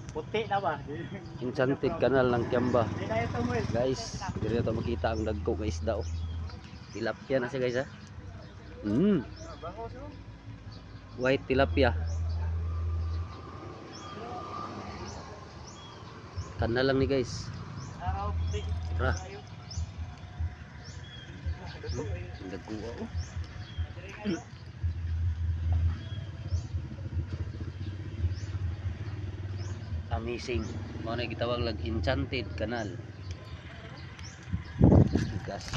Puti na ba? Enchanted Canal ng Kiamba. Guys, dito ito makita ang dagko nga isda oh. Tilapia na siya guys ha. White tilapia. Kanal lang ni guys. Tara. Dagko oh. Amazing. Mo na gitawag lag Enchanted Canal. Gas.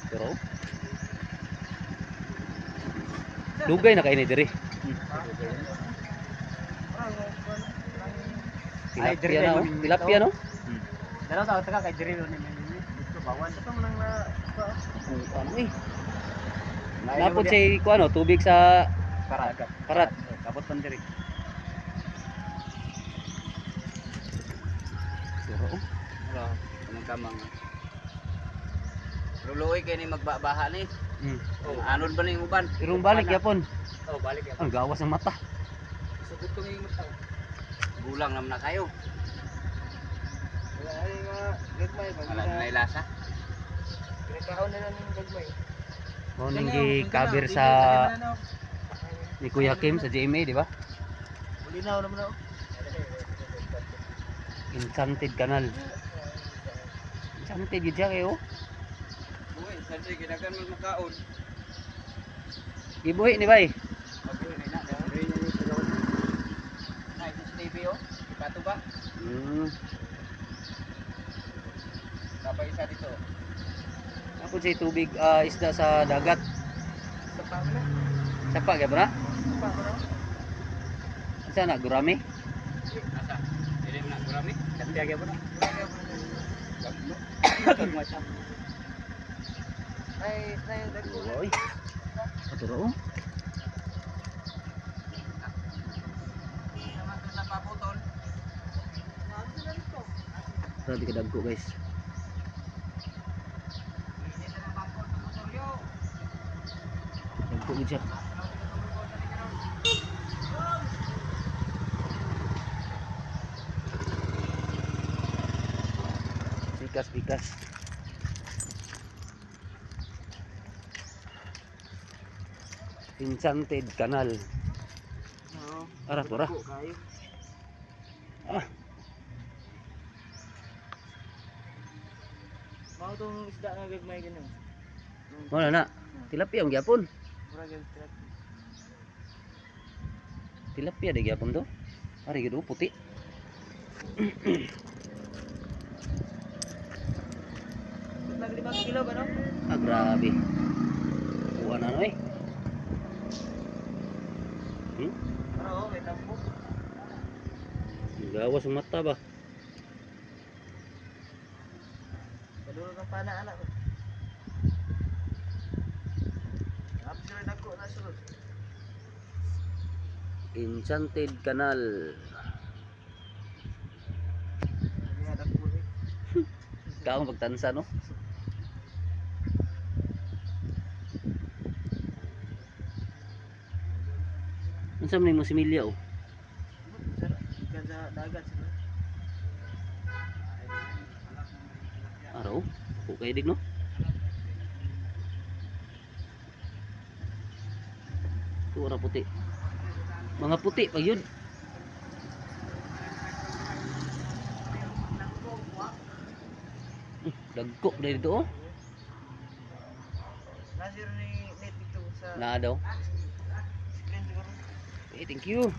Pero dugay na kaini diri. Tilapia na, tilapia no? Dalaw sa taka kay diri ni bawan ito man na Ano eh. Napod siya ko ano, tubig sa parat. Kapot man diri. Pero Anong kamang Luluoy kay ni magbabaha ni. Anod ba ning uban? irong balik yapon. Oh, balik ya. Ang gawas ng mata. Sugot ko ngayong mata. Gulang naman na kayo. Ay nga, gagmay ba? Wala na ilasa. Pinagkaon na ng gagmay. Mao ning gi-cover sa ni Kuya Kim sa GMA, di ba? Ulinaw naman ako. Enchanted Canal. Enchanted gid siya kayo. Uy, sanay ginagan man makaon. Ibuhi ni bay. Okay, na. Ay, TV oh. Ipato ba? Tapos isa dito. Napod siya tubig isda sa dagat. Sapa mo na. Sapa kay bra? Sapa mo na. Asa na gurami? Asa? Dili mo na gurami? Kapiyagya mo na. Macam. Ay, dagko. Oy. Aturo. Sa paputol. Grabe ka dagko guys. Dagko gid siya. Bikas. Enchanted Canal. Ara tura. Mau tong isda nga gagmay ganun. Wala na. Tilapia ang gyapon. Tilapia de gyapon to. Ari gid puti. Nag 5 kilo ba no? Grabe. Buwan na no eh. Oo, may tampo. Gawas ang mata ba? Padulog ang pana anak ko. Tapos sila dagko na sulod. Enchanted Canal. Kaya dagko ni. Kaong pagtansa no? Unsa man mo similya oh? Sa dagat sila. Araw? Okay dig no? Ito ora puti. Mga puti pag yun. Dagko na dito oh. Nasir ni net ito sa Naa daw. screen siguro. Okay, thank you.